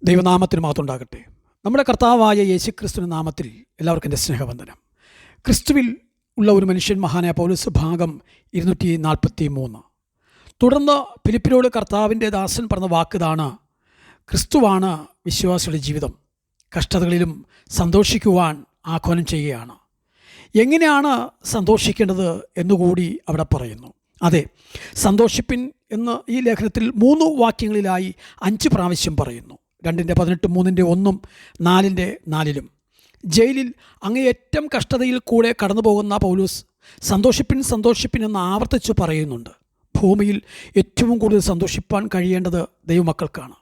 ദൈവനാമത്തിന് മാത്രമുണ്ടാകട്ടെ. നമ്മുടെ കർത്താവായ യേശുക്രിസ്തുവിൻ്റെ നാമത്തിൽ എല്ലാവർക്കും എൻ്റെ സ്നേഹവന്ദനം. ക്രിസ്തുവിൽ ഉള്ള ഒരു മനുഷ്യൻ, മഹാനായ പൗലോസ്, ഭാഗം 243. തുടർന്ന് ഫിലിപ്പിനോട് കർത്താവിൻ്റെ ദാസൻ പറഞ്ഞ വാക്കിതാണ്: ക്രിസ്തുവാണ് വിശ്വാസിയുടെ ജീവിതം, കഷ്ടതകളിലും സന്തോഷിക്കുവാൻ ആഹ്വാനം ചെയ്യുകയാണ്. എങ്ങനെയാണ് സന്തോഷിക്കേണ്ടത് എന്നുകൂടി അവിടെ പറയുന്നു. അതെ, സന്തോഷിപ്പിൻ എന്ന് ഈ ലേഖനത്തിൽ 3 വാക്യങ്ങളിലായി 5 പ്രാവശ്യം പറയുന്നു. 2:18, 3:1, 4:4. ജയിലിൽ അങ്ങേയറ്റം കഷ്ടതയിൽ കൂടെ കടന്നു പോകുന്ന പൗലോസ് സന്തോഷിപ്പിൻ സന്തോഷിപ്പിൻ എന്ന് ആവർത്തിച്ച് പറയുന്നുണ്ട്. ഭൂമിയിൽ ഏറ്റവും കൂടുതൽ സന്തോഷിപ്പാൻ കഴിയേണ്ടത് ദൈവമക്കൾക്കാണ്.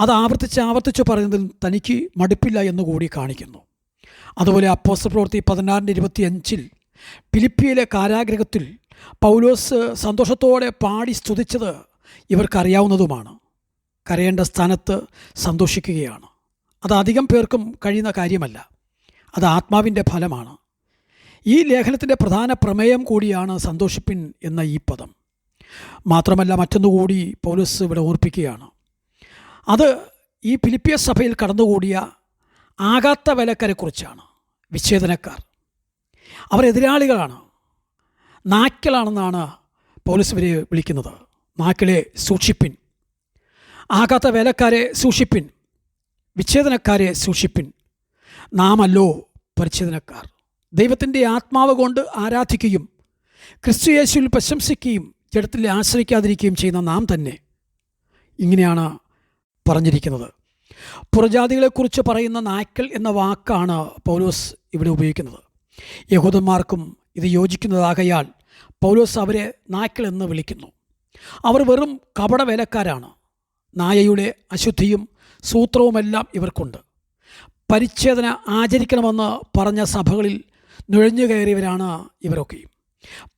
അത് ആവർത്തിച്ച് പറയുന്നതിൽ തനിക്ക് മടുപ്പില്ല എന്നുകൂടി കാണിക്കുന്നു. അതുപോലെ അപ്പോസ്തലപ്രവൃത്തി 16:25 ഫിലിപ്പിയിലെ കാരാഗൃഹത്തിൽ പൗലോസ് സന്തോഷത്തോടെ പാടി സ്തുതിച്ചത് ഇവർക്കറിയാവുന്നതുമാണ്. കരയേണ്ട സ്ഥാനത്ത് സന്തോഷിക്കുകയാണ്. അത് അധികം പേർക്കും കഴിയുന്ന കാര്യമല്ല. അത് ആത്മാവിൻ്റെ ഫലമാണ്. ഈ ലേഖനത്തിൻ്റെ പ്രധാന പ്രമേയം കൂടിയാണ് സന്തോഷിപ്പിൻ എന്ന ഈ പദം. മാത്രമല്ല, മറ്റൊന്നുകൂടി പൗലോസ് ഇവിടെ ഓർപ്പിക്കുകയാണ്. അത് ഈ ഫിലിപ്പിയ സഭയിൽ കടന്നുകൂടിയ ആകാത്ത വേലക്കാരെക്കുറിച്ചാണ്. വിച്ഛേദനക്കാർ, അവർ എതിരാളികളാണ്, നായ്ക്കളാണെന്നാണ് പൗലോസ് ഇവരെ വിളിക്കുന്നത്. നായ്ക്കളെ സൂക്ഷിപ്പിൻ, ആകാത്ത വേലക്കാരെ സൂക്ഷിപ്പിൻ, വിച്ഛേദനക്കാരെ സൂക്ഷിപ്പിൻ. നാമല്ലോ പരിച്ഛേദനക്കാർ. ദൈവത്തിൻ്റെ ആത്മാവ് കൊണ്ട് ആരാധിക്കുകയും ക്രിസ്തു യേശുവിൽ പ്രശംസിക്കുകയും ജഡത്തിൽ ആശ്രയിക്കാതിരിക്കുകയും ചെയ്യുന്ന നാം തന്നെ. ഇങ്ങനെയാണ് പറഞ്ഞിരിക്കുന്നത്. പുറജാതികളെക്കുറിച്ച് പറയുന്ന നായ്ക്കൾ എന്ന വാക്കാണ് പൗലോസ് ഇവിടെ ഉപയോഗിക്കുന്നത്. യഹൂദന്മാർക്കും ഇത് യോജിക്കുന്നതാകയാൽ പൗലോസ് അവരെ നായ്ക്കൾ എന്ന് വിളിക്കുന്നു. അവർ വെറും കപട വേലക്കാരാണ്. നായയുടെ അശുദ്ധിയും സൂത്രവുമെല്ലാം ഇവർക്കുണ്ട്. പരിച്ഛേദന ആചരിക്കണമെന്ന് പറഞ്ഞ സഭകളിൽ നുഴഞ്ഞു കയറിയവരാണ് ഇവരൊക്കെയും.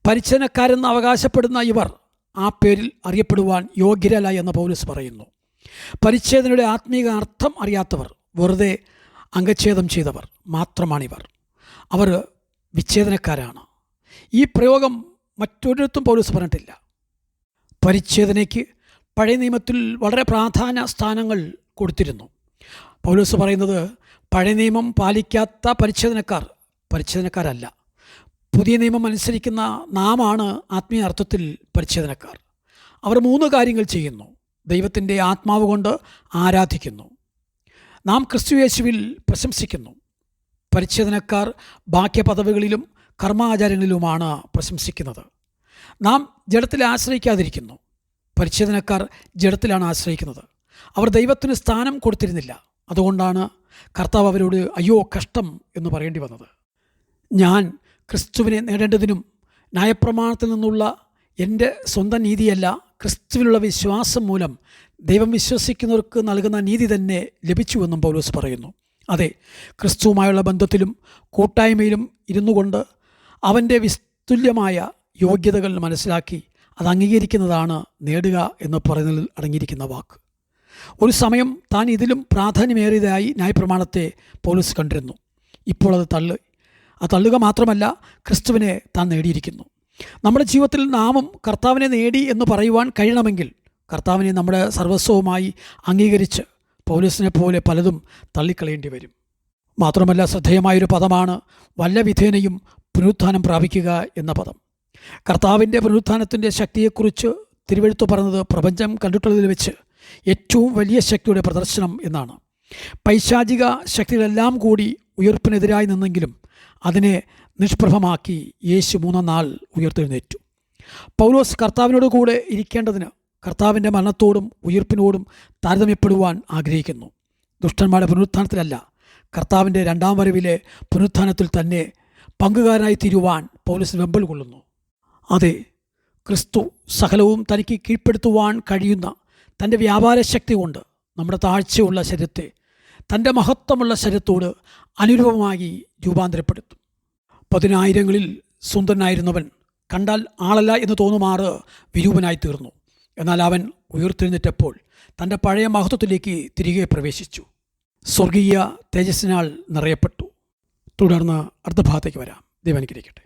പരിച്ഛേദനക്കാരെന്ന് അവകാശപ്പെടുന്ന ഇവർ ആ പേരിൽ അറിയപ്പെടുവാൻ യോഗ്യരല്ല എന്ന് പൗലോസ് പറയുന്നു. പരിച്ഛേദനയുടെ ആത്മീക അർത്ഥം അറിയാത്തവർ, വെറുതെ അംഗച്ഛേദം ചെയ്തവർ മാത്രമാണിവർ. അവർ വിച്ഛേദനക്കാരാണ്. ഈ പ്രയോഗം മറ്റൊരിടത്തും പൗലോസ് പറഞ്ഞിട്ടില്ല. പരിച്ഛേദനയ്ക്ക് പഴയ നിയമത്തിൽ വളരെ പ്രാധാന്യ സ്ഥാനങ്ങൾ കൊടുത്തിരുന്നു. പൗലോസ് പറയുന്നത് പഴയ നിയമം പാലിക്കാത്ത പരിച്ഛേദനക്കാരല്ല. പുതിയ നിയമം അനുസരിക്കുന്ന നാമാണ് ആത്മീയ അർത്ഥത്തിൽ പരിച്ഛേദനക്കാർ. അവർ 3 കാര്യങ്ങൾ ചെയ്യുന്നു. ദൈവത്തിൻ്റെ ആത്മാവ് കൊണ്ട് ആരാധിക്കുന്നു, നാം ക്രിസ്തു യേശുവിൽ പ്രശംസിക്കുന്നു. പരിച്ഛേദനക്കാർ ബാഹ്യപദവികളിലും കർമാചാരങ്ങളിലുമാണ് പ്രശംസിക്കുന്നത്. നാം ജഡത്തിൽ ആശ്രയിക്കാതിരിക്കുന്നു. പരിച്ഛേദനക്കാർ ജഡത്തിലാണ് ആശ്രയിക്കുന്നത്. അവർ ദൈവത്തിന് സ്ഥാനം കൊടുത്തിരുന്നില്ല. അതുകൊണ്ടാണ് കർത്താവ് അവരോട് അയ്യോ കഷ്ടം എന്ന് പറയേണ്ടി വന്നത്. ഞാൻ ക്രിസ്തുവിനെ നേടേണ്ടതിനും ന്യായപ്രമാണത്തിൽ നിന്നുള്ള എൻ്റെ സ്വന്തം നീതിയല്ല, ക്രിസ്തുവിലുള്ള വിശ്വാസം മൂലം ദൈവം വിശ്വസിക്കുന്നവർക്ക് നൽകുന്ന നീതി തന്നെ ലഭിച്ചുവെന്നും പൗലോസ് പറയുന്നു. അതെ, ക്രിസ്തുവുമായുള്ള ബന്ധത്തിലും കൂട്ടായ്മയിലും ഇരുന്നു കൊണ്ട് അവൻ്റെ വിസ്തുല്യമായ യോഗ്യതകൾ മനസ്സിലാക്കി അത് അംഗീകരിക്കുന്നതാണ് നേടുക എന്ന് പറയുന്നതിൽ അടങ്ങിയിരിക്കുന്ന വാക്ക്. ഒരു സമയം താൻ ഇതിലും പ്രാധാന്യമേറിയതായി ന്യായപ്രമാണത്തെ പൗലോസ് കണ്ടിരുന്നു. ഇപ്പോൾ അത് തള്ളുക മാത്രമല്ല, ക്രിസ്തുവിനെ താൻ നേടിയിരിക്കുന്നു. നമ്മുടെ ജീവിതത്തിൽ നാമും കർത്താവിനെ നേടി എന്ന് പറയുവാൻ കഴിയണമെങ്കിൽ കർത്താവിനെ നമ്മുടെ സർവസ്വവുമായി അംഗീകരിച്ച് പൗലോസിനെ പോലെ പലതും തള്ളിക്കളയേണ്ടി വരും. മാത്രമല്ല, ശ്രദ്ധേയമായൊരു പദമാണ് വല്ല വിധേനയും പുനരുത്ഥാനം പ്രാപിക്കുക എന്ന പദം. കർത്താവിൻ്റെ പുനരുത്ഥാനത്തിൻ്റെ ശക്തിയെക്കുറിച്ച് തിരുവെഴുത്ത് പറഞ്ഞത് പ്രപഞ്ചം കണ്ടിട്ടുള്ളതിൽ വെച്ച് ഏറ്റവും വലിയ ശക്തിയുടെ പ്രദർശനം എന്നാണ്. പൈശാചിക ശക്തികളെല്ലാം കൂടി ഉയർപ്പിനെതിരായി നിന്നെങ്കിലും അതിനെ നിഷ്പ്രഭമാക്കി യേശു 3-ാം നാൾ ഉയർത്തെഴുന്നേറ്റു. പൗലോസ് കർത്താവിനോട് കൂടെ ഇരിക്കേണ്ടതിന് കർത്താവിൻ്റെ മരണത്തോടും ഉയർപ്പിനോടും താരതമ്യപ്പെടുവാൻ ആഗ്രഹിക്കുന്നു. ദുഷ്ടന്മാരുടെ പുനരുത്ഥാനത്തിലല്ല, കർത്താവിൻ്റെ 2ാം വരവിലെ പുനരുത്ഥാനത്തിൽ തന്നെ പങ്കുകാരനായി തീരുവാൻ പൗലോസ് വെമ്പൽ കൊള്ളുന്നു. അതെ, ക്രിസ്തു സകലവും തനിക്ക് കീഴ്പ്പെടുത്തുവാൻ കഴിയുന്ന തൻ്റെ വ്യാപാര ശക്തി കൊണ്ട് നമ്മുടെ താഴ്ചയുള്ള ശരീരത്തെ തൻ്റെ മഹത്വമുള്ള ശരീരത്തോട് അനുരൂപമായി രൂപാന്തരപ്പെടുത്തും. 10,000ങ്ങളിൽ സുന്ദരനായിരുന്നവൻ കണ്ടാൽ ആളല്ല എന്ന് തോന്നുമാറ് വിരൂപനായി തീർന്നു. എന്നാൽ അവൻ ഉയർത്തെഴുന്നേറ്റപ്പോൾ തൻ്റെ പഴയ മഹത്വത്തിലേക്ക് തിരികെ പ്രവേശിച്ചു. സ്വർഗീയ തേജസ്സിനാൽ നിറയപ്പെട്ടു. തുടർന്ന് അടുത്ത ഭാഗത്തേക്ക് വരാം. ദൈവം അനുഗ്രഹിക്കട്ടെ.